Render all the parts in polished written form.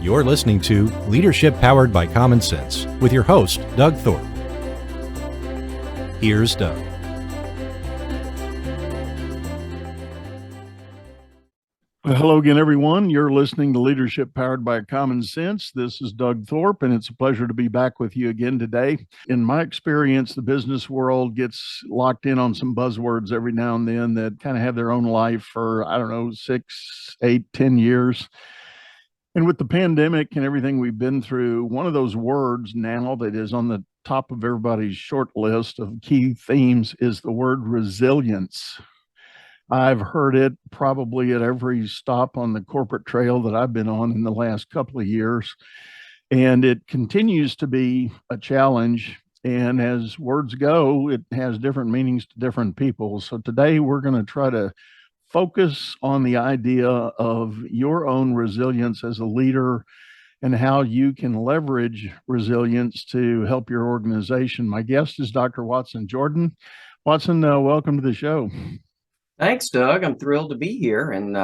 You're listening to Leadership Powered by Common Sense with your host, Doug Thorpe. Here's Doug. Well, hello again, everyone. You're listening to Leadership Powered by Common Sense. This is Doug Thorpe, and it's a pleasure to be back with you again today. In my experience, the business world gets locked in on some buzzwords every now and then that kind of have their own life for, 6, 8, 10 years. And with the pandemic and everything we've been through, one of those words now that is on the top of everybody's short list of key themes is the word resilience. I've heard it probably at every stop on the corporate trail that I've been on in the last couple of years. And it continues to be a challenge. And as words go, it has different meanings to different people. So today we're going to try to focus on the idea of your own resilience as a leader and how you can leverage resilience to help your organization. My guest is Dr. Watson Jordan. Watson, welcome to the show. Thanks, Doug. I'm thrilled to be here, and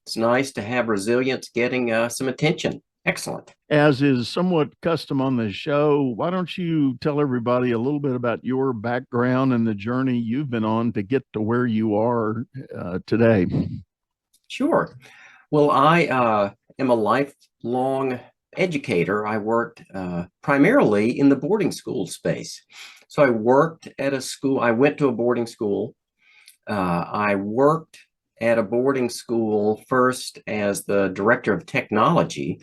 it's nice to have resilience getting some attention. Excellent. As is somewhat custom on the show, why don't you tell everybody a little bit about your background and the journey you've been on to get to where you are today? Sure. Well, I am a lifelong educator. I worked primarily in the boarding school space. So I worked at a school. I went to a boarding school. I worked at a boarding school first as the director of technology.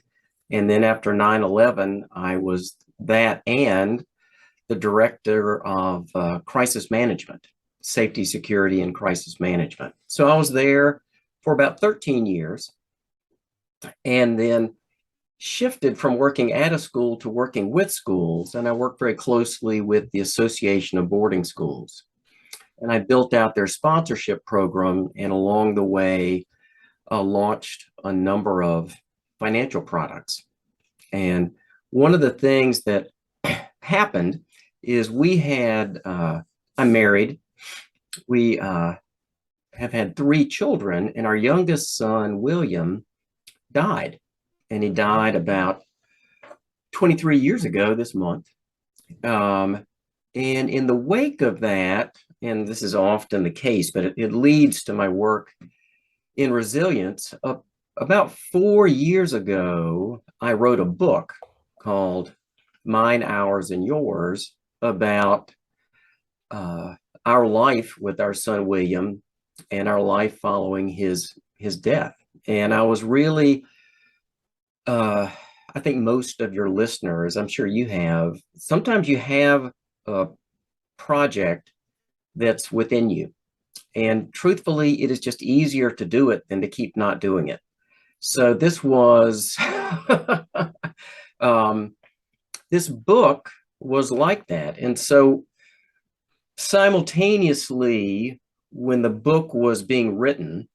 And then after 9/11, I was that and the director of crisis management, safety, security, and crisis management. So I was there for about 13 years and then shifted from working at a school to working with schools. And I worked very closely with the Association of Boarding Schools. And I built out their sponsorship program, and along the way, launched a number of financial products. And one of the things that happened is I'm married. We have had 3 children, and our youngest son, William, died. And he died about 23 years ago this month. And in the wake of that, and this is often the case, but it leads to my work in resilience. About 4 years ago, I wrote a book called Mine, Ours, and Yours about our life with our son, William, and our life following his death. And I was really, I think most of your listeners, I'm sure you have, sometimes you have a project that's within you. And truthfully, it is just easier to do it than to keep not doing it. So this was, this book was like that. And so simultaneously, when the book was being written,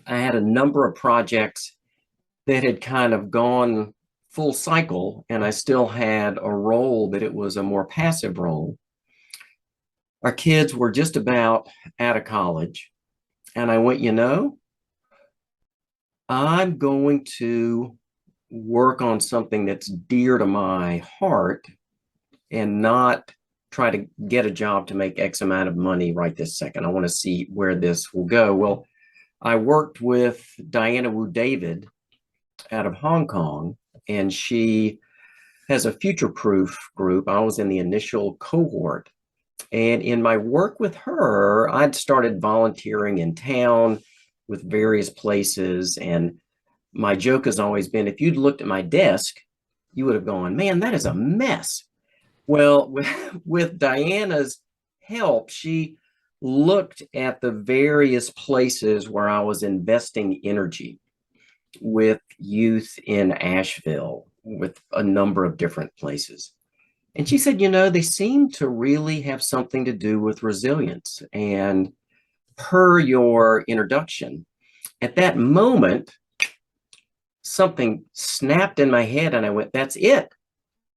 I had a number of projects that had kind of gone full cycle, and I still had a role, but it was a more passive role. Our kids were just about out of college, and I went, I'm going to work on something that's dear to my heart and not try to get a job to make X amount of money right this second. I want to see where this will go. Well, I worked with Diana Wu David out of Hong Kong, and she has a future-proof group. I was in the initial cohort. And in my work with her, I'd started volunteering in town with various places. And my joke has always been, if you'd looked at my desk, you would have gone, man, that is a mess. Well, with Diana's help, she looked at the various places where I was investing energy with youth in Asheville, with a number of different places. And she said, they seem to really have something to do with resilience. And per your introduction, at that moment, something snapped in my head and I went, that's it.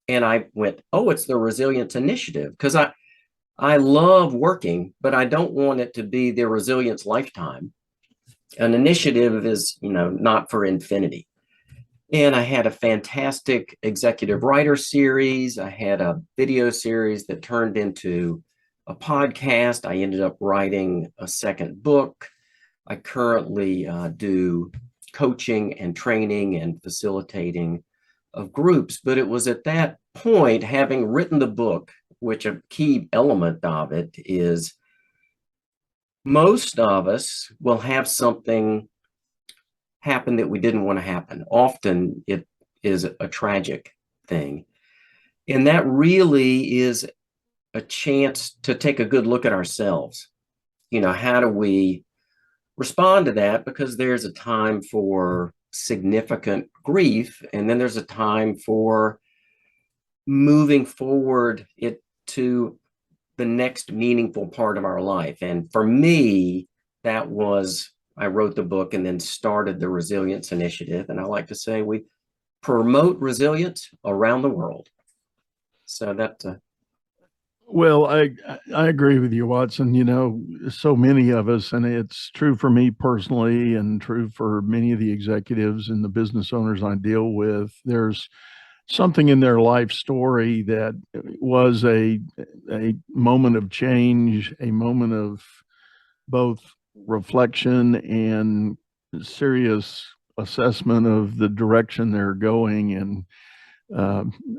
And I went, oh, it's the Resilience Initiative. Because I love working, but I don't want it to be the resilience lifetime. An initiative is, not for infinity. And I had a fantastic executive writer series. I had a video series that turned into a podcast. I ended up writing a second book. I currently do coaching and training and facilitating of groups. But it was at that point, having written the book, which a key element of it is most of us will have something happen that we didn't want to happen. Often it is a tragic thing. And that really is a chance to take a good look at ourselves. How do we respond to that? Because there's a time for significant grief, and then there's a time for moving forward it to the next meaningful part of our life. And for me, that was, I wrote the book and then started the Resilience Initiative. And I like to say we promote resilience around the world. So that. Well, I agree with you, Watson. So many of us, and it's true for me personally and true for many of the executives and the business owners I deal with, there's something in their life story that was a moment of change, a moment of both reflection and serious assessment of the direction they're going. And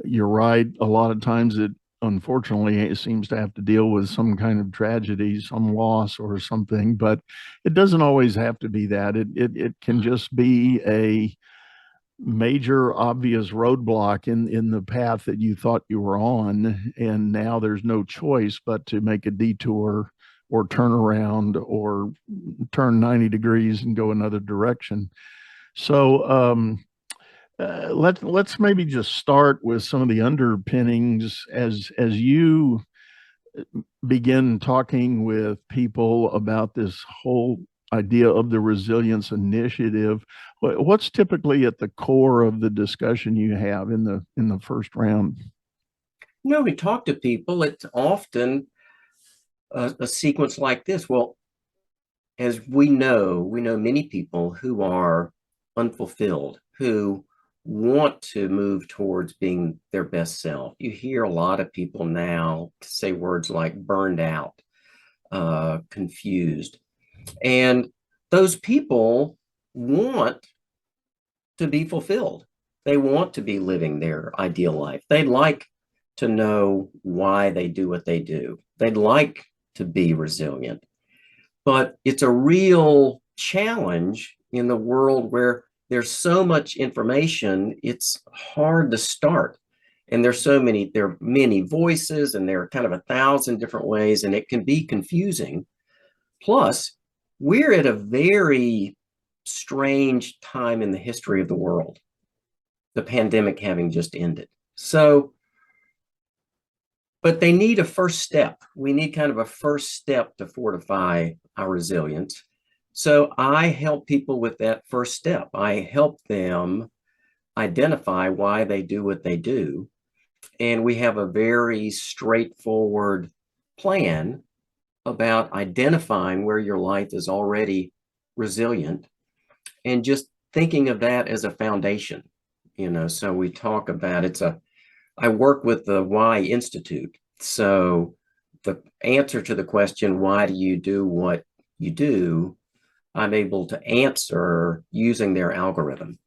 you're right, a lot of times unfortunately it seems to have to deal with some kind of tragedy, some loss or something, but it doesn't always have to be that. It can just be a major obvious roadblock in the path that you thought you were on, and now there's no choice but to make a detour or turn around or turn 90 degrees and go another direction. So let's maybe just start with some of the underpinnings as you begin talking with people about this whole idea of the Resilience Initiative. What's typically at the core of the discussion you have in the first round? We talk to people. It's often a sequence like this. Well, as we know many people who are unfulfilled, who want to move towards being their best self. You hear a lot of people now say words like burned out, confused. And those people want to be fulfilled. They want to be living their ideal life. They'd like to know why they do what they do. They'd like to be resilient. But it's a real challenge in the world where there's so much information, it's hard to start. And there are many voices, and there are kind of 1,000 different ways, and it can be confusing. Plus, we're at a very strange time in the history of the world, the pandemic having just ended. But they need a first step. We need kind of a first step to fortify our resilience. So I help people with that first step. I help them identify why they do what they do. And we have a very straightforward plan about identifying where your life is already resilient and just thinking of that as a foundation. So we talk about I work with the Why Institute. So the answer to the question, why do you do what you do, I'm able to answer using their algorithm.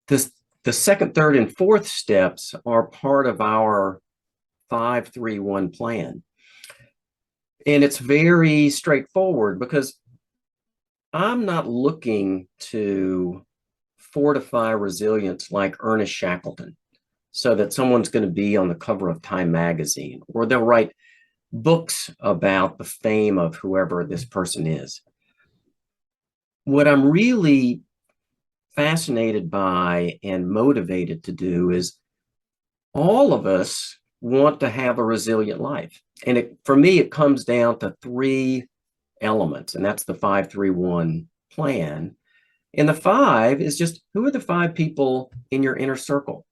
The second, third, and fourth steps are part of our 5-3-1 plan. And it's very straightforward because I'm not looking to fortify resilience like Ernest Shackleton, so that someone's going to be on the cover of Time magazine, or they'll write books about the fame of whoever this person is. What I'm really fascinated by and motivated to do is all of us want to have a resilient life. And for me, it comes down to 3 elements, and that's the 5-3-1 plan. And the 5 is just, who are the 5 people in your inner circle?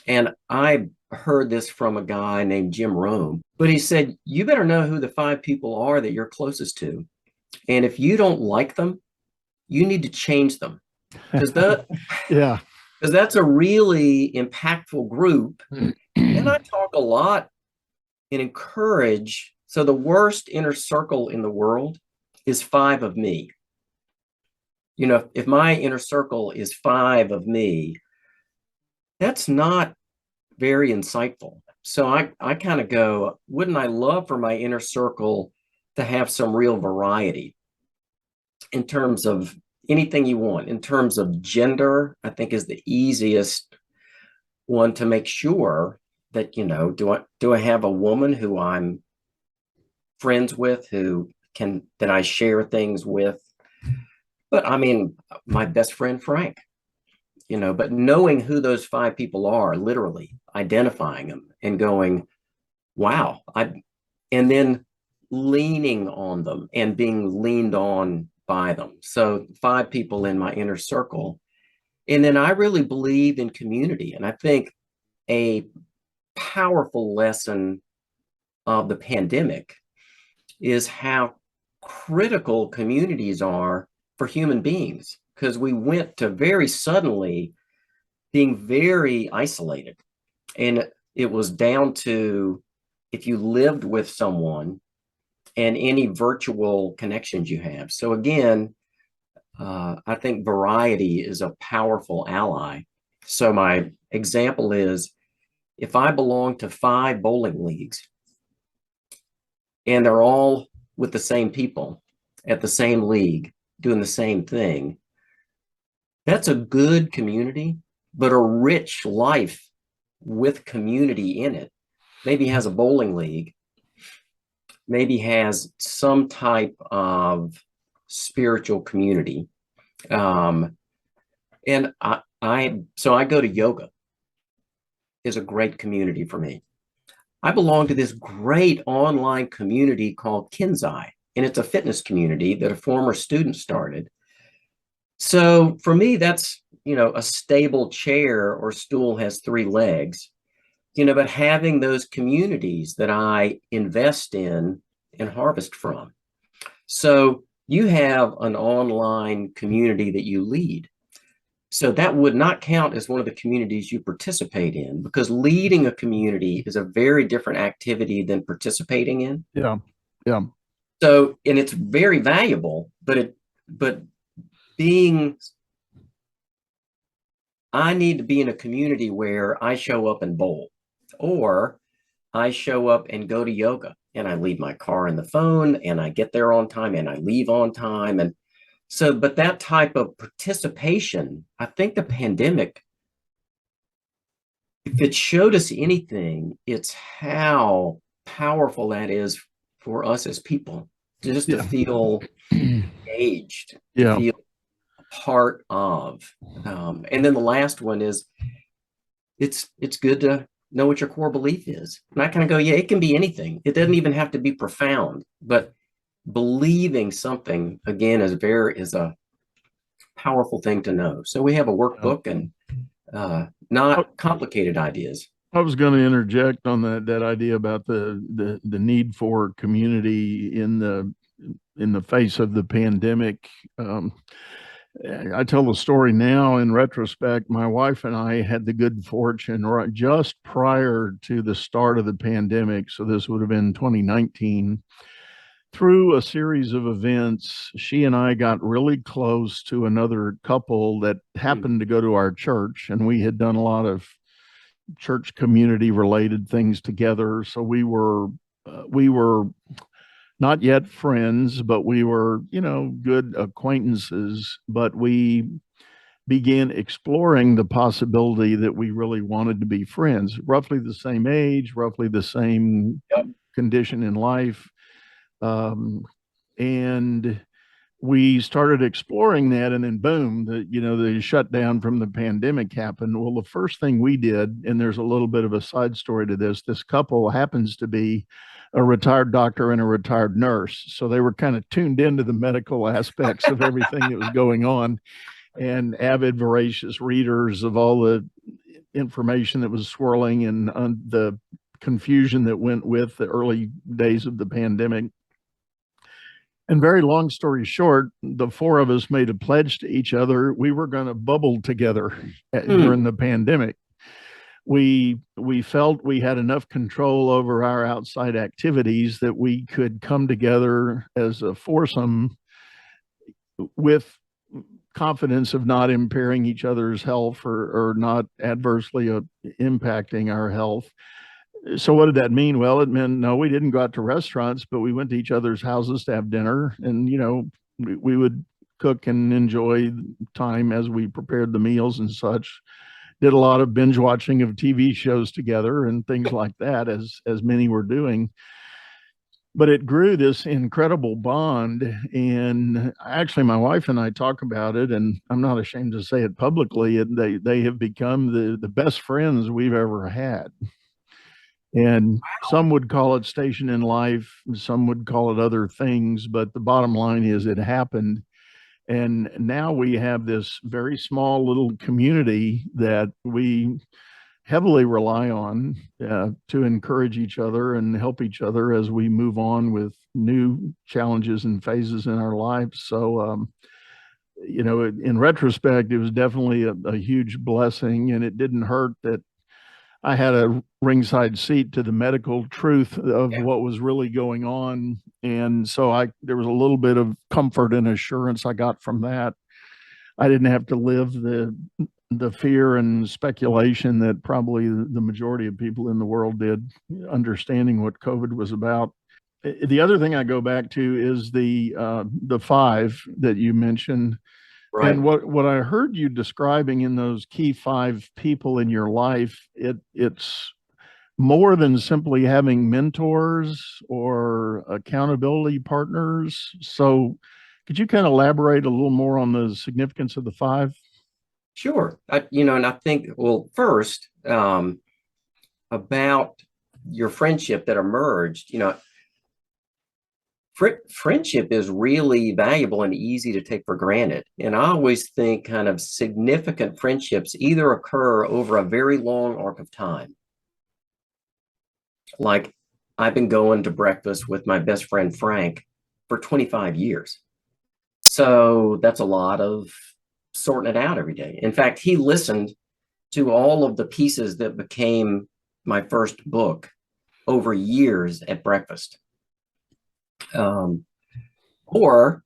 And I heard this from a guy named Jim Rome, but he said, you better know who the 5 people are that you're closest to. And if you don't like them, you need to change them. because the Yeah. because that's a really impactful group. And I talk a lot and encourage. So the worst inner circle in the world is 5 of me. You know, if my inner circle is 5 of me, that's not very insightful. So I kind of go, wouldn't I love for my inner circle to have some real variety in terms of anything you want? In terms of gender, I think is the easiest one to make sure that, you know, do I have a woman who I'm friends with, that I share things with? But I mean, my best friend Frank, you know, but knowing who those 5 people are, literally identifying them and going, wow, and then leaning on them and being leaned on by them. So 5 people in my inner circle. And then I really believe in community. And I think a powerful lesson of the pandemic is how critical communities are for human beings, because we went to very suddenly being very isolated. And it was down to if you lived with someone and any virtual connections you have. So again, I think variety is a powerful ally. So my example is if I belong to 5 bowling leagues and they're all with the same people at the same league doing the same thing, that's a good community, but a rich life with community in it. Maybe has a bowling league, maybe has some type of spiritual community. And so I go to yoga is a great community for me. I belong to this great online community called Kenzai, and it's a fitness community that a former student started. So for me, that's, you know, a stable chair or stool has 3 legs, you know, but having those communities that I invest in and harvest from. So you have an online community that you lead. So that would not count as one of the communities you participate in, because leading a community is a very different activity than participating in. Yeah. Yeah. So, and it's very valuable, but I need to be in a community where I show up and bowl, or I show up and go to yoga and I leave my car in the phone and I get there on time and I leave on time. And so, but that type of participation, I think the pandemic, if it showed us anything, it's how powerful that is for us as people, just to feel engaged, to Yeah. feel part of. And then the last one is it's good to know what your core belief is. And I kind of go, yeah, it can be anything. It doesn't even have to be profound, but believing something again is a powerful thing to know. So we have a workbook and not complicated ideas. I was going to interject on that idea about the need for community in the face of the pandemic. I tell the story now in retrospect. My wife and I had the good fortune right just prior to the start of the pandemic. So this would have been 2019. Through a series of events, she and I got really close to another couple that happened to go to our church, and we had done a lot of church community related things together. So we were not yet friends, but we were, you know, good acquaintances. But we began exploring the possibility that we really wanted to be friends, roughly the same age, roughly the same condition in life. And we started exploring that, and then boom, the shutdown from the pandemic happened. Well, the first thing we did, and there's a little bit of a side story to this couple happens to be a retired doctor and a retired nurse, so they were kind of tuned into the medical aspects of everything that was going on, and avid voracious readers of all the information that was swirling and the confusion that went with the early days of the pandemic. And very long story short, the four of us made a pledge to each other. We were going to bubble together during the pandemic. We felt we had enough control over our outside activities that we could come together as a foursome with confidence of not impairing each other's health or not adversely impacting our health. So what did that mean? Well, it meant no, we didn't go out to restaurants, but we went to each other's houses to have dinner, and we would cook and enjoy time as we prepared the meals and such. Did a lot of binge watching of TV shows together and things like that, as many were doing. But it grew this incredible bond, and actually, my wife and I talk about it, and I'm not ashamed to say it publicly. They have become the best friends we've ever had. And some would call it station in life, some would call it other things, but the bottom line is it happened. And now we have this very small little community that we heavily rely on to encourage each other and help each other as we move on with new challenges and phases in our lives. So, in retrospect, it was definitely a huge blessing, and it didn't hurt that I had a ringside seat to the medical truth of what was really going on. And so there was a little bit of comfort and assurance I got from that. I didn't have to live the fear and speculation that probably the majority of people in the world did, understanding what COVID was about. The other thing I go back to is the five that you mentioned. Right. And what I heard you describing in those key five people in your life, it's more than simply having mentors or accountability partners. So could you kind of elaborate a little more on the significance of the five? Sure. And I think, well, first, about your friendship that emerged, friendship is really valuable and easy to take for granted. And I always think kind of significant friendships either occur over a very long arc of time. Like I've been going to breakfast with my best friend, Frank, for 25 years. So that's a lot of sorting it out every day. In fact, he listened to all of the pieces that became my first book over years at breakfast. Or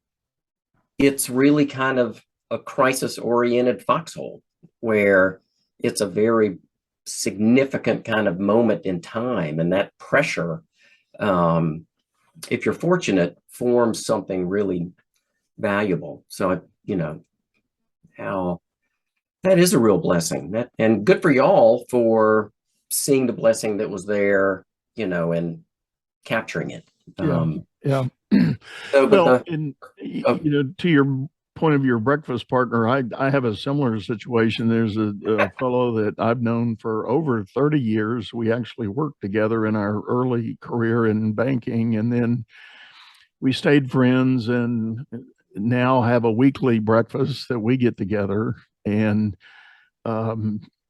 it's really kind of a crisis-oriented foxhole where it's a very significant kind of moment in time, and that pressure, if you're fortunate, forms something really valuable. So, how that is a real blessing. And good for y'all for seeing the blessing that was there, and capturing it. Yeah. So, well, to your point of your breakfast partner, I have a similar situation. There's a fellow that I've known for over 30 years. We actually worked together in our early career in banking, and then we stayed friends and now have a weekly breakfast that we get together. And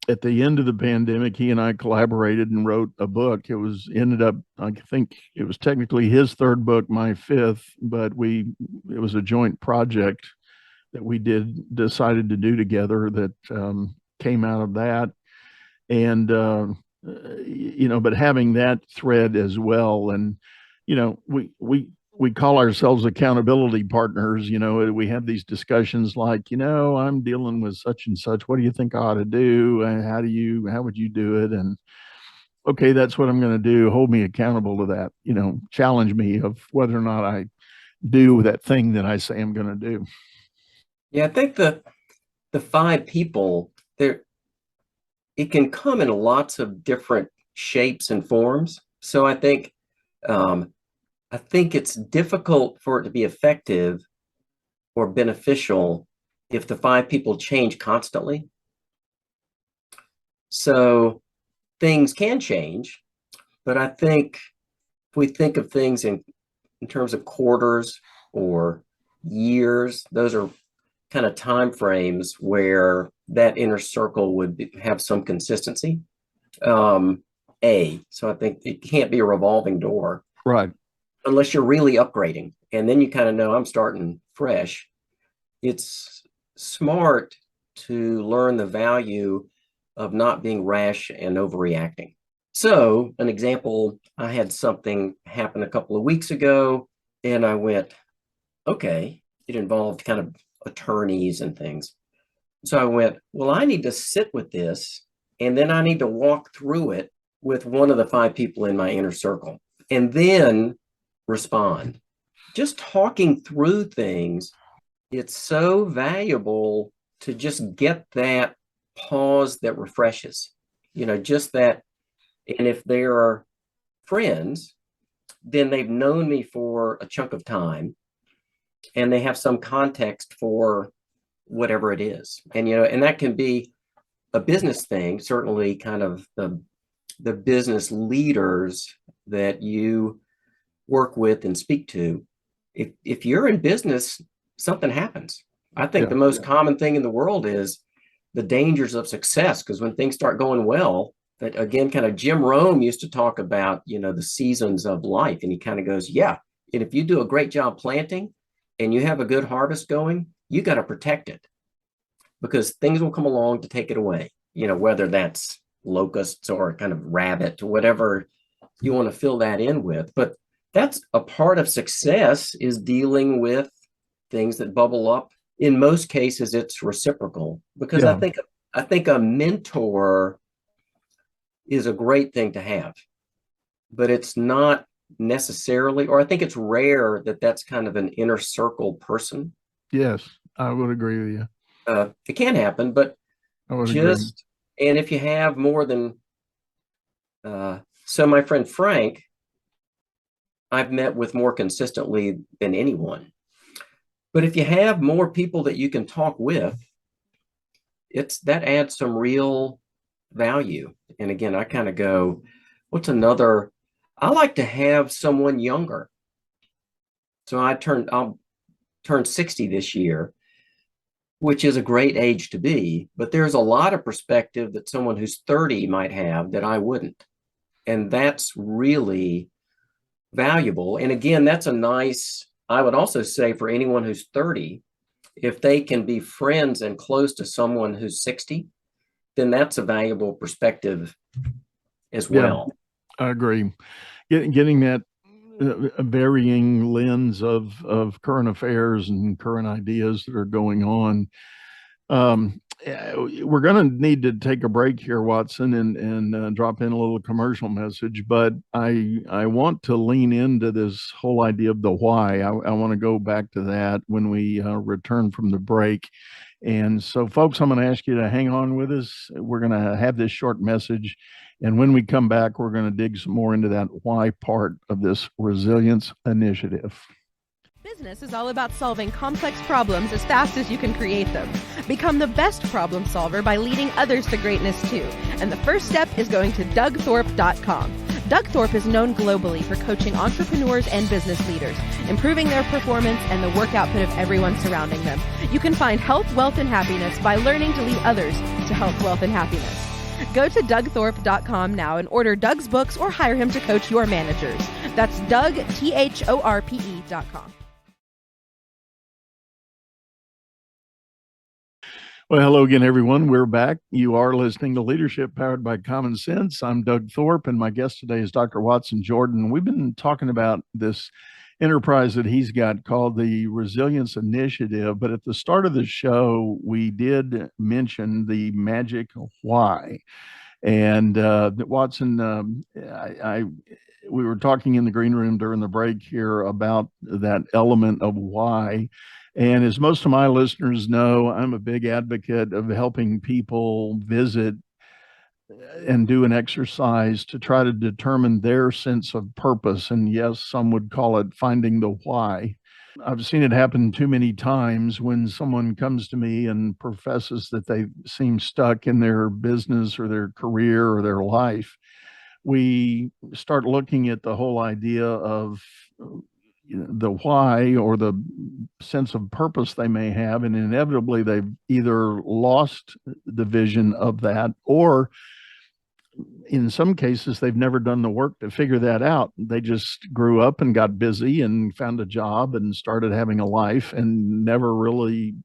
at the end of the pandemic, he and I collaborated and wrote a book. Ended up, I think it was technically his third book, my fifth, but it was a joint project that we decided to do together that came out of that. And, but having that thread as well. And, we call ourselves accountability partners. We have these discussions like, I'm dealing with such and such. What do you think I ought to do? And how would you do it? And okay, that's what I'm going to do. Hold me accountable to that, challenge me of whether or not I do that thing that I say I'm going to do. Yeah, I think the five people there, it can come in lots of different shapes and forms. So I think it's difficult for it to be effective or beneficial if the five people change constantly. So things can change, but I think if we think of things in terms of quarters or years, those are kind of time frames where that inner circle would have some consistency. So I think it can't be a revolving door. Right. unless you're really upgrading. And then you kind of know I'm starting fresh. It's smart to learn the value of not being rash and overreacting. So, an example, I had something happen a couple of weeks ago, and I went, okay, it involved kind of attorneys and things. So I went, well, I need to sit with this, and then I need to walk through it with one of the 5 people in my inner circle, and then respond. Just talking through things, it's so valuable to just get that pause that refreshes, just that. And if they are friends, then they've known me for a chunk of time and they have some context for whatever it is. And that can be a business thing, certainly kind of the business leaders that you work with and speak to. If you're in business, something happens. I think the most common thing in the world is the dangers of success, because when things start going well, that again, kind of Jim Rome used to talk about, the seasons of life. And he kind of goes, yeah, and if you do a great job planting and you have a good harvest going, you got to protect it because things will come along to take it away, whether that's locusts or kind of rabbit, whatever you want to fill that in with. But that's a part of success, is dealing with things that bubble up. In most cases, it's reciprocal, because I think a mentor is a great thing to have, but it's not necessarily, or I think it's rare that that's kind of an inner circle person. Yes, I would agree with you. It can happen, but and if you have more than, so my friend Frank, I've met with more consistently than anyone. But if you have more people that you can talk with, that adds some real value. And again, I kind of go, what's another? I like to have someone younger. So I'll turn 60 this year, which is a great age to be, but there's a lot of perspective that someone who's 30 might have that I wouldn't. And that's really valuable. And again, that's I would also say for anyone who's 30, if they can be friends and close to someone who's 60, then that's a valuable perspective as well. I agree. Getting that varying lens of current affairs and current ideas that are going on. We're going to need to take a break here, Watson, and drop in a little commercial message. But I want to lean into this whole idea of the why. I want to go back to that when we return from the break. And so, folks, I'm going to ask you to hang on with us. We're going to have this short message. And when we come back, we're going to dig some more into that why part of this resilience initiative. Business is all about solving complex problems as fast as you can create them. Become the best problem solver by leading others to greatness too. And the first step is going to DougThorpe.com. Doug Thorpe is known globally for coaching entrepreneurs and business leaders, improving their performance and the work output of everyone surrounding them. You can find health, wealth, and happiness by learning to lead others to health, wealth, and happiness. Go to DougThorpe.com now and order Doug's books or hire him to coach your managers. That's Doug, THORPE.com. Well, hello again, everyone. We're back. You are listening to Leadership Powered by Common Sense. I'm Doug Thorpe, and my guest today is Dr. Watson Jordan. We've been talking about this enterprise that he's got called the Resilience Initiative. But at the start of the show, we did mention the magic why. And Watson, we were talking in the green room during the break here about that element of why. And as most of my listeners know, I'm a big advocate of helping people visit and do an exercise to try to determine their sense of purpose. And yes, some would call it finding the why. I've seen it happen too many times when someone comes to me and professes that they seem stuck in their business or their career or their life. We start looking at the whole idea of the why or the sense of purpose they may have, and inevitably they've either lost the vision of that or in some cases, they've never done the work to figure that out. They just grew up and got busy and found a job and started having a life and never really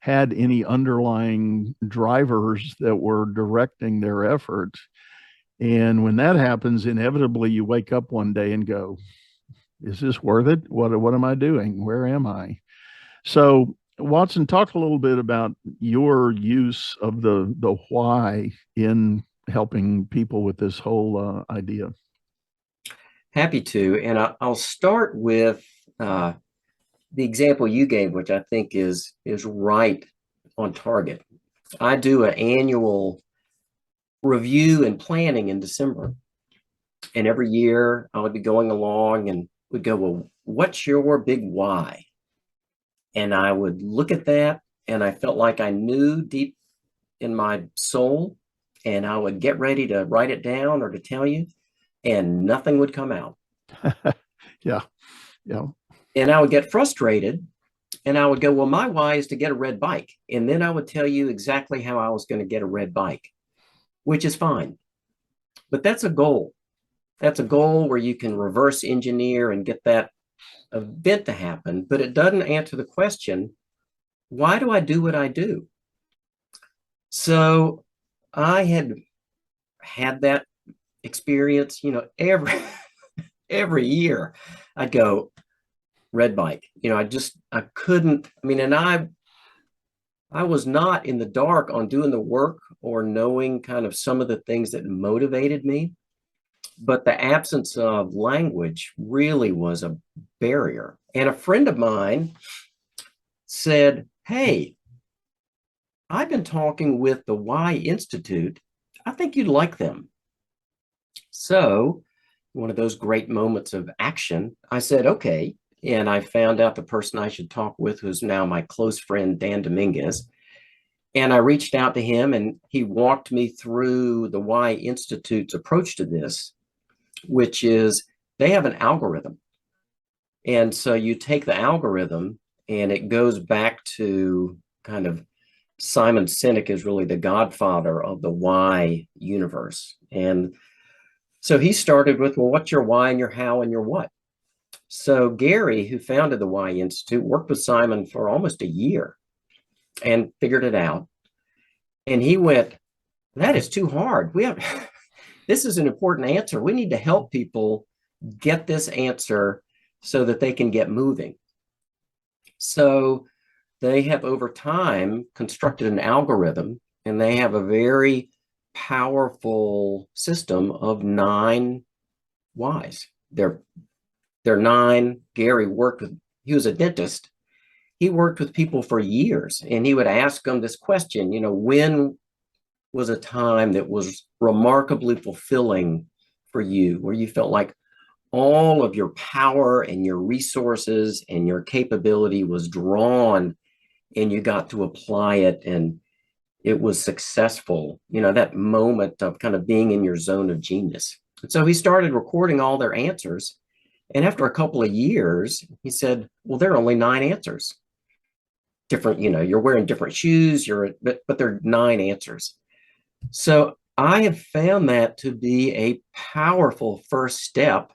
had any underlying drivers that were directing their effort. And when that happens, inevitably you wake up one day and go, is this worth it? What am I doing? Where am I? So, Watson, talk a little bit about your use of the why in helping people with this whole idea. Happy to. And I'll start with the example you gave, which I think is right on target. I do an annual review and planning in December. And every year I would be going along and would go, well, what's your big why? And I would look at that, and I felt like I knew deep in my soul, and I would get ready to write it down or to tell you, and nothing would come out. Yeah. And I would get frustrated, and I would go, well, my why is to get a red bike. And then I would tell you exactly how I was going to get a red bike, which is fine. But that's a goal. That's a goal where you can reverse engineer and get that event to happen, but it doesn't answer the question, why do I do what I do? So I had that experience, every year I'd go red bike, I couldn't, and I was not in the dark on doing the work or knowing kind of some of the things that motivated me. But the absence of language really was a barrier. And a friend of mine said, hey, I've been talking with the Why Institute. I think you'd like them. So one of those great moments of action, I said, okay. And I found out the person I should talk with, who's now my close friend, Dan Dominguez. And I reached out to him, and he walked me through the Why Institute's approach to this, which is they have an algorithm. And so you take the algorithm, and it goes back to kind of Simon Sinek is really the godfather of the why universe. And so he started with, well, what's your why and your how and your what? So Gary, who founded the Why Institute, worked with Simon for almost a year and figured it out. And he went, that is too hard. This is an important answer. We need to help people get this answer so that they can get moving. So they have over time constructed an algorithm, and they have a very powerful system of 9 whys. They're 9. Gary he was a dentist. He worked with people for years, and he would ask them this question, when was a time that was remarkably fulfilling for you, where you felt like all of your power and your resources and your capability was drawn and you got to apply it and it was successful, that moment of kind of being in your zone of genius. And so he started recording all their answers. And after a couple of years, he said, well, there are only 9 answers. Different, you're wearing different shoes, but there are 9 answers. So I have found that to be a powerful first step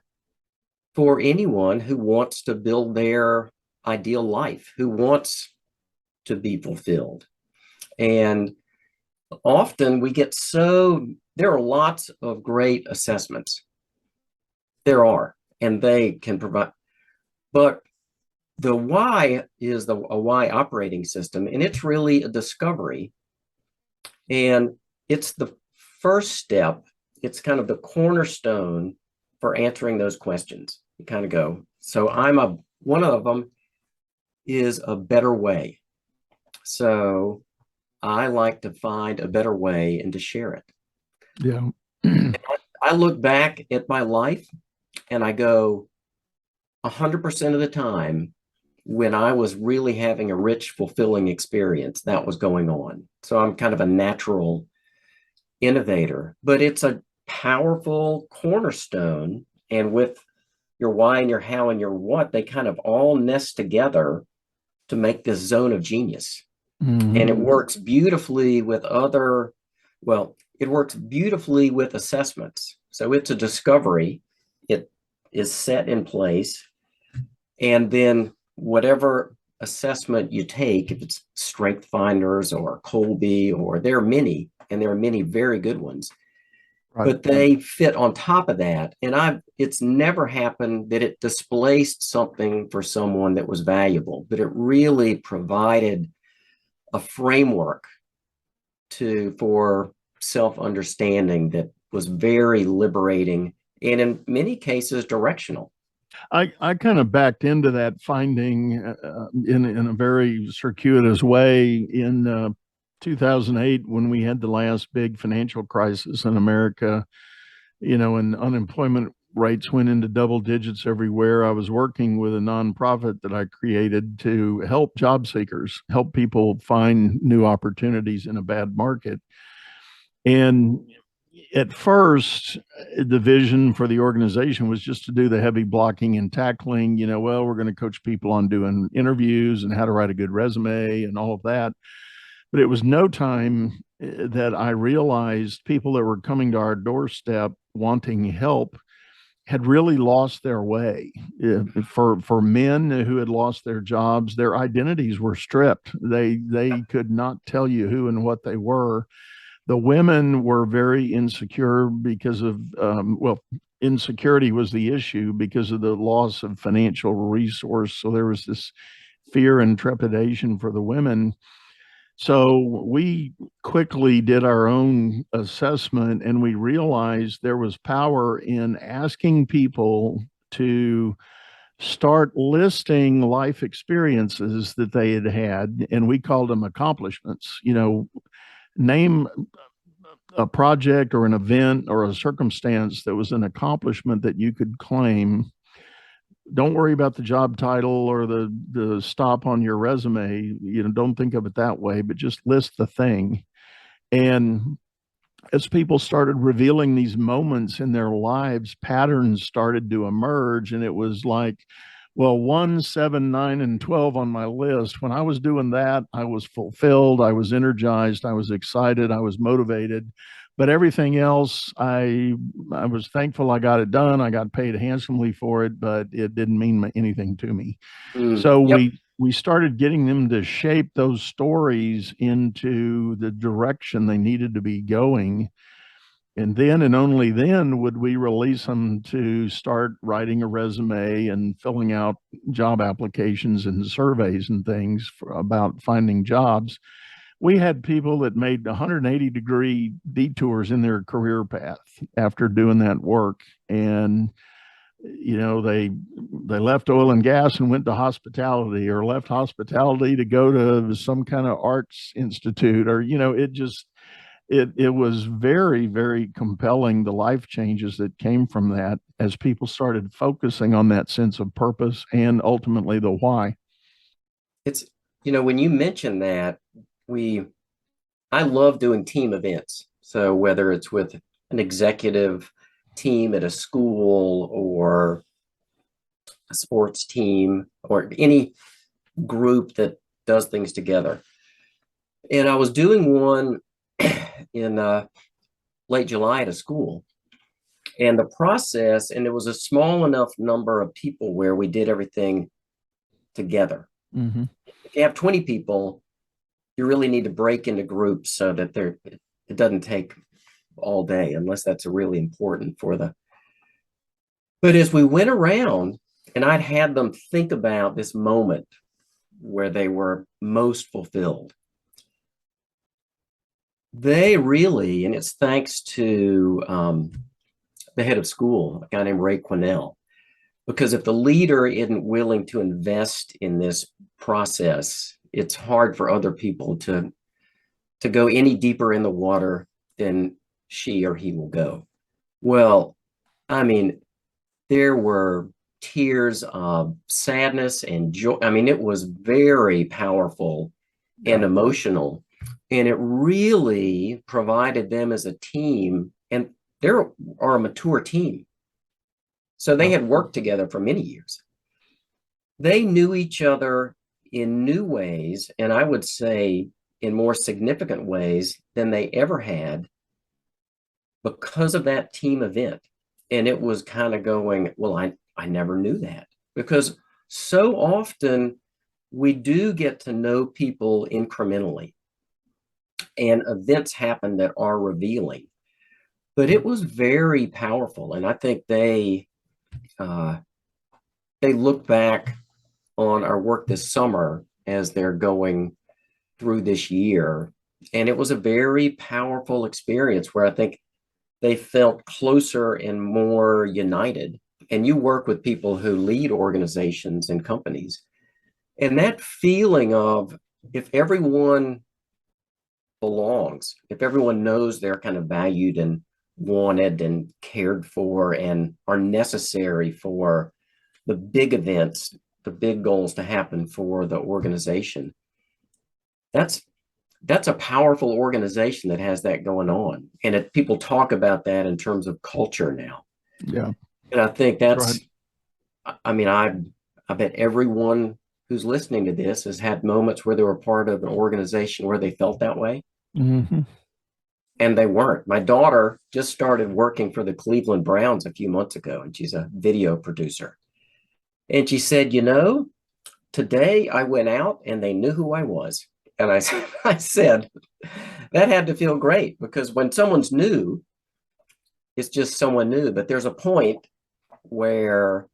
for anyone who wants to build their ideal life, who wants to be fulfilled. And often there are lots of great assessments. There are, and they can provide, but the why is a why operating system, and it's really a discovery. And it's the first step. It's kind of the cornerstone for answering those questions. You kind of go, so one of them is a better way. So I like to find a better way and to share it. Yeah. I look back at my life and I go, 100% of the time, when I was really having a rich, fulfilling experience, that was going on. So I'm kind of a natural innovator, but it's a powerful cornerstone. And with your why and your how and your what, they kind of all nest together to make this zone of genius. Mm-hmm. And it works beautifully with other Well, it works beautifully with assessments. So it's a discovery. It is set in place. And then whatever assessment you take, if it's Strength Finders or Colby, or there are many, and there are many very good ones, Right. but they fit on top of that. And it's never happened that it displaced something for someone that was valuable, but it really provided a framework for self-understanding that was very liberating and in many cases directional. I kind of backed into that finding in a very circuitous way in 2008 when we had the last big financial crisis in America, and unemployment rates went into double digits everywhere. I was working with a nonprofit that I created to help job seekers, help people find new opportunities in a bad market. And at first, the vision for the organization was just to do the heavy blocking and tackling. Well, we're going to coach people on doing interviews and how to write a good resume and all of that. But it was no time that I realized people that were coming to our doorstep wanting help had really lost their way. For men who had lost their jobs, their identities were stripped. They could not tell you who and what they were. The women were very insecure because of, insecurity was the issue because of the loss of financial resource. So there was this fear and trepidation for the women. So we quickly did our own assessment, and we realized there was power in asking people to start listing life experiences that they had had, and we called them accomplishments. Name a project or an event or a circumstance that was an accomplishment that you could claim. Don't worry about the job title or the stop on your resume. Don't think of it that way, but just list the thing. And as people started revealing these moments in their lives, patterns started to emerge. And it was like, well, 1, 7, 9, and 12 on my list. When I was doing that, I was fulfilled, I was energized, I was excited, I was motivated. But everything else, I was thankful I got it done. I got paid handsomely for it, but it didn't mean anything to me. So Yep. we started getting them to shape those stories into the direction they needed to be going. And then and only then would we release them to start writing a resume and filling out job applications and surveys and things about finding jobs. We had people that made 180-degree detours in their career path after doing that work. And they left oil and gas and went to hospitality, or left hospitality to go to some kind of arts institute, or it was very, very compelling, the life changes that came from that as people started focusing on that sense of purpose and ultimately the why. It's, when you mention that, I love doing team events. So whether it's with an executive team at a school or a sports team or any group that does things together. And I was doing one in late July at a school, and the process, and it was a small enough number of people where we did everything together. Mm-hmm. If you have 20 people, you really need to break into groups so that it doesn't take all day, unless that's really important but as we went around and I'd had them think about this moment where they were most fulfilled, they really, and it's thanks to the head of school, a guy named Ray Quinnell, because if the leader isn't willing to invest in this process, it's hard for other people to go any deeper in the water than she or he will go. Well, I mean, there were tears of sadness and joy. I mean, it was very powerful and emotional, and it really provided them as a team, and they are a mature team. So they had worked together for many years. They knew each other in new ways, and I would say in more significant ways than they ever had because of that team event. And it was kind of going, well, I never knew that, because so often we do get to know people incrementally, and events happen that are revealing. But it was very powerful, and I think they look back on our work this summer as they're going through this year, and it was a very powerful experience where I think they felt closer and more united. And you work with people who lead organizations and companies, and that feeling of, if everyone belongs, if everyone knows they're kind of valued and wanted and cared for and are necessary for the big events, the big goals to happen for the organization, that's a powerful organization that has that going on. And people talk about that in terms of culture now. Yeah. And I think that's, Right. I mean, I bet everyone who's listening to this has had moments where they were part of an organization where they felt that way. Mm-hmm. And they weren't. My daughter just started working for the Cleveland Browns a few months ago, and she's a video producer. And she said, today I went out and they knew who I was. And I said, that had to feel great, because when someone's new, it's just someone new. But there's a point where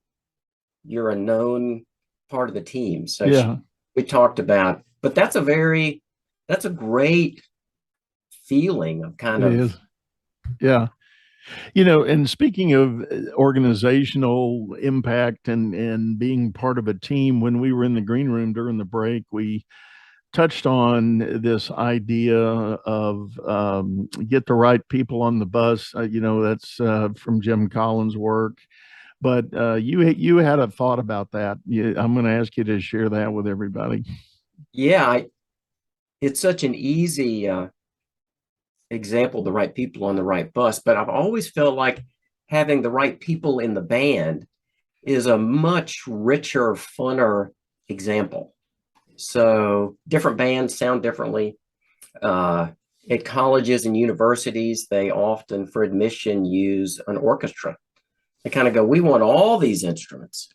you're a known part of the team. So Yeah. we talked about, but that's a great feeling of kind It of. is. Yeah. And speaking of organizational impact and being part of a team, when we were in the green room during the break, we touched on this idea of get the right people on the bus. That's from Jim Collins' work. But you had a thought about that. I'm going to ask you to share that with everybody. Yeah, it's such an easy example, the right people on the right bus. But I've always felt like having the right people in the band is a much richer, funner example. So different bands sound differently. At colleges and universities, they often, for admission, use an orchestra. They kind of go, we want all these instruments,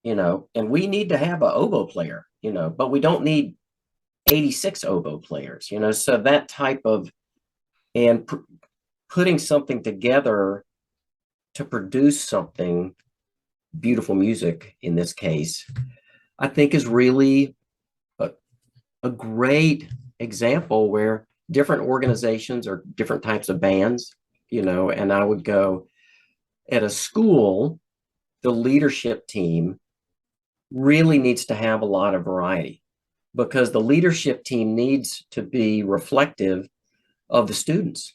and we need to have an oboe player, but we don't need 86 oboe players, so that type of, and putting something together to produce something, beautiful music in this case, I think is really a great example where different organizations or different types of bands, and I would go, at a school, the leadership team really needs to have a lot of variety, because the leadership team needs to be reflective of the students.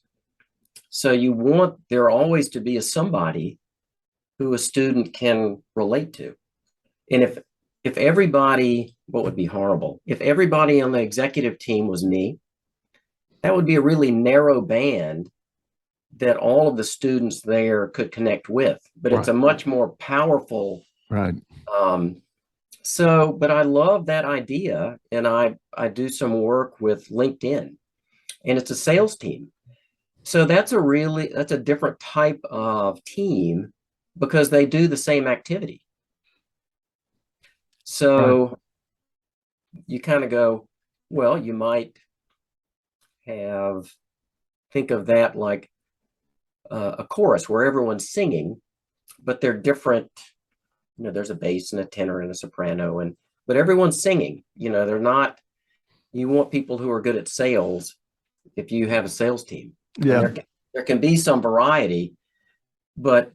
So you want there always to be somebody who a student can relate to. And if everybody, what would be horrible, if everybody on the executive team was me, that would be a really narrow band that all of the students there could connect with. But it's a much more powerful. Right. But I love that idea, and I do some work with LinkedIn, and it's a sales team. So that's a different type of team, because they do the same activity. So you kind of go, well, you might think of that like a chorus where everyone's singing, but they're different. There's a bass and a tenor and a soprano, but everyone's singing. They're not. You want people who are good at sales if you have a sales team. Yeah. There can be some variety, but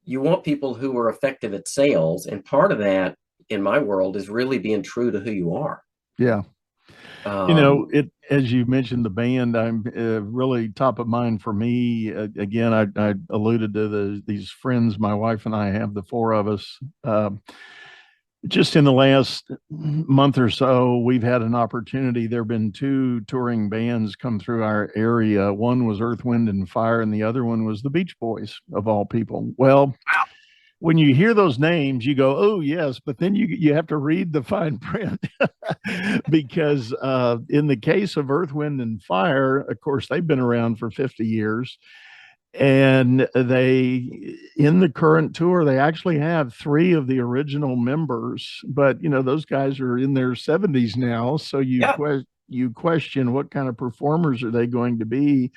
you want people who are effective at sales. And part of that, in my world, is really being true to who you are. Yeah. As you mentioned, the band, I'm really top of mind for me. Again, I alluded to these friends my wife and I have, the four of us. Just in the last month or so, we've had an opportunity. There have been two touring bands come through our area. One was Earth, Wind, and Fire, and the other one was the Beach Boys, of all people. Well, when you hear those names, you go, "Oh yes," but then you have to read the fine print because in the case of Earth, Wind, and Fire, of course, they've been around for 50 years, and they in the current tour they actually have three of the original members, but those guys are in their 70s now, so Yeah. you question what kind of performers are they going to be.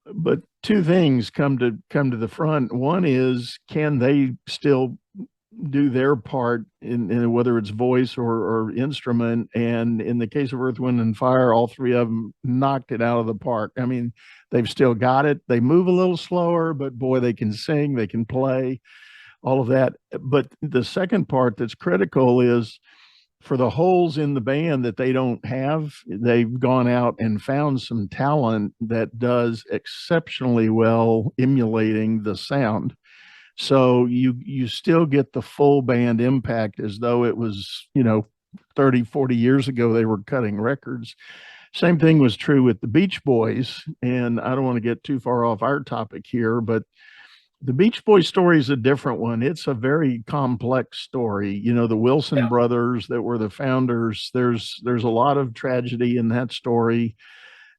But two things come to the front. One is, can they still do their part in whether it's voice or instrument? And in the case of Earth, Wind, and Fire, all three of them knocked it out of the park. I mean, they've still got it. They move a little slower, but boy, they can sing, they can play, all of that. But the second part that's critical is, for the holes in the band that they don't have, they've gone out and found some talent that does exceptionally well emulating the sound. So you still get the full band impact as though it was 30, 40 years ago they were cutting records. Same thing was true with the Beach Boys, and I don't want to get too far off our topic here, but the Beach Boys story is a different one. It's a very complex story. The Wilson brothers that were the founders, there's a lot of tragedy in that story.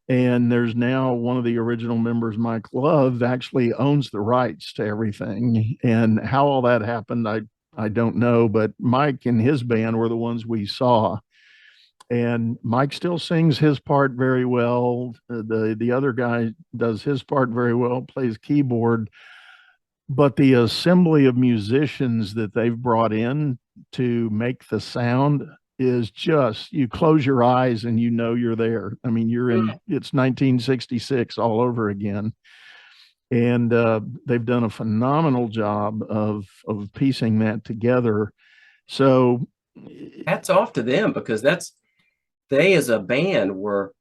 And there's now one of the original members, Mike Love, actually owns the rights to everything. And how all that happened, I don't know. But Mike and his band were the ones we saw. And Mike still sings his part very well. The other guy does his part very well, plays keyboard. But the assembly of musicians that they've brought in to make the sound is just, you close your eyes and you're there. I mean, it's 1966 all over again. And they've done a phenomenal job of piecing that together. So hats off to them, because they as a band were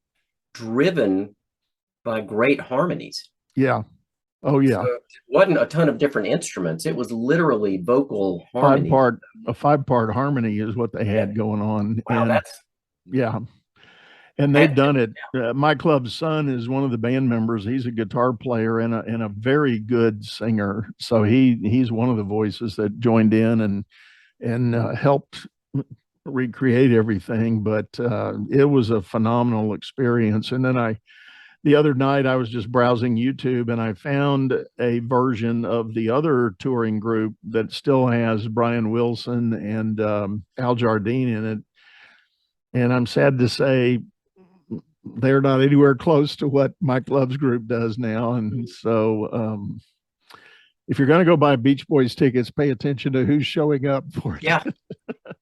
driven by great harmonies. Yeah. Oh yeah. So it wasn't a ton of different instruments. It was literally vocal harmony. A 5-part harmony is what they had going on. Wow, and they've done it. My club's son is one of the band members. He's a guitar player and a very good singer. So he's one of the voices that joined in and helped recreate everything. But it was a phenomenal experience. And then the other night I was just browsing YouTube and I found a version of the other touring group that still has Brian Wilson and Al Jardine in it. And I'm sad to say they're not anywhere close to what Mike Love's group does now. And so if you're going to go buy Beach Boys tickets, pay attention to who's showing up for it. Yeah.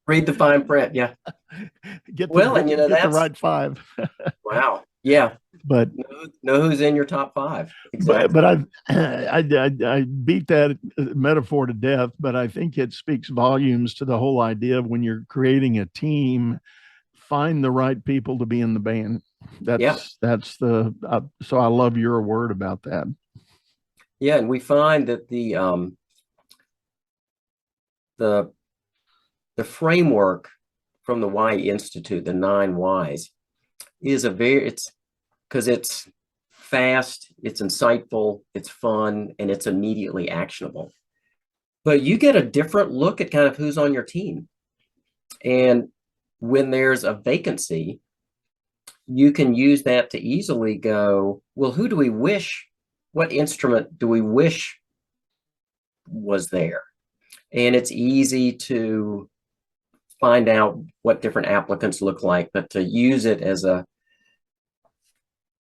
Read the fine print. Yeah. Get the right five. Wow. Yeah. But know who's in your top five. Exactly. But I beat that metaphor to death, but I think it speaks volumes to the whole idea of, when you're creating a team, find the right people to be in the band. That's so I love your word about that. Yeah. And we find that the framework from the Why Institute, the 9 Whys, is because it's fast, it's insightful, it's fun, and it's immediately actionable. But you get a different look at kind of who's on your team. And when there's a vacancy, you can use that to easily go, well, what instrument do we wish was there? And it's easy to find out what different applicants look like, but to use it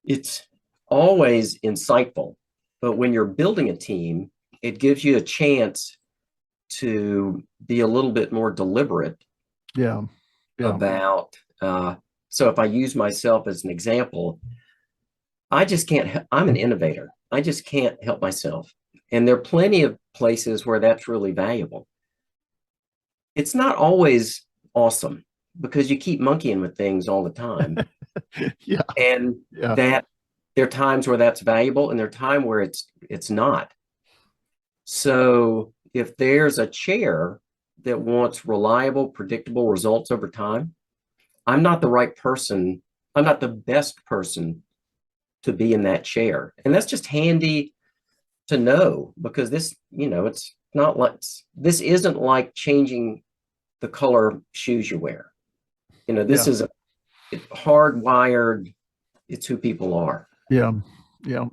it's always insightful. But when you're building a team, it gives you a chance to be a little bit more deliberate about, so if I use myself as an example, I'm an innovator. I just can't help myself. And there are plenty of places where that's really valuable. It's not always awesome because you keep monkeying with things all the time. That there are times where that's valuable and there are times where it's not. So if there's a chair that wants reliable, predictable results over time, I'm not the right person. I'm not the best person to be in that chair. And that's just handy to know, because this, not like, this isn't like changing the color shoes you wear. This is hardwired. It's who people are. Yeah. Yeah.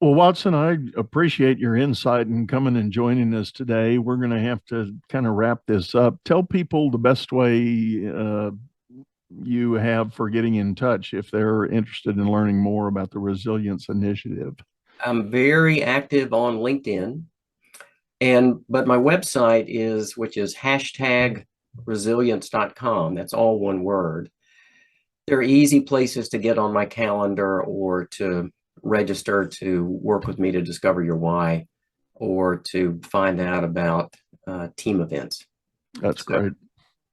Well, Watson, I appreciate your insight and coming and joining us today. We're going to have to kind of wrap this up. Tell people the best way you have for getting in touch if they're interested in learning more about the Resilience Initiative. I'm very active on LinkedIn, but my website which is #resilience.com. That's all one word. They're easy places to get on my calendar or to register to work with me to discover your why, or to find out about team events. That's great.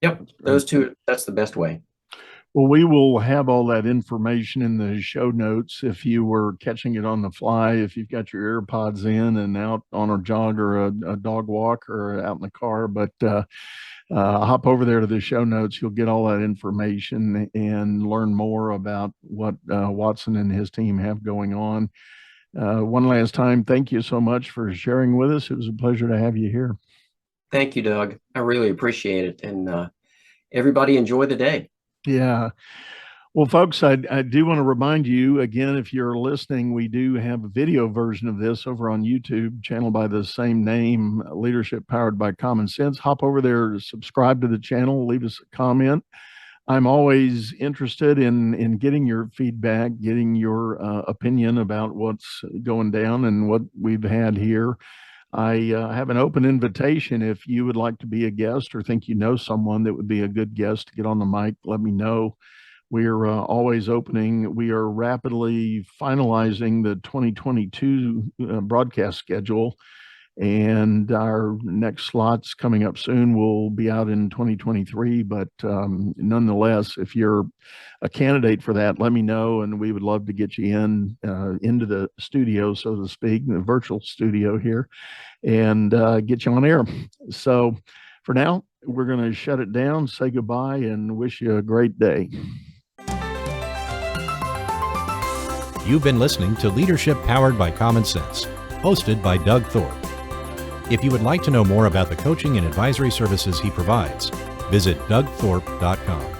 Yep, those two, that's the best way. Well, we will have all that information in the show notes if you were catching it on the fly, if you've got your AirPods in and out on a jog or a dog walk or out in the car. But hop over there to the show notes. You'll get all that information and learn more about what Watson and his team have going on. One last time, thank you so much for sharing with us. It was a pleasure to have you here. Thank you, Doug. I really appreciate it. And everybody enjoy the day. Yeah. Well, folks, I do want to remind you again, if you're listening, we do have a video version of this over on YouTube, channel by the same name, Leadership Powered by Common Sense. Hop over there, subscribe to the channel, leave us a comment. I'm always interested in getting your feedback, getting your opinion about what's going down and what we've had here. I have an open invitation. If you would like to be a guest or think you know someone that would be a good guest to get on the mic, let me know. We're always opening. We are rapidly finalizing the 2022 broadcast schedule, and our next slots coming up soon will be out in 2023. But nonetheless, if you're a candidate for that, let me know, and we would love to get you into the studio, so to speak, the virtual studio here, and get you on air. So for now, we're going to shut it down, say goodbye, and wish you a great day. You've been listening to Leadership Powered by Common Sense, hosted by Doug Thorpe. If you would like to know more about the coaching and advisory services he provides, visit dougthorpe.com.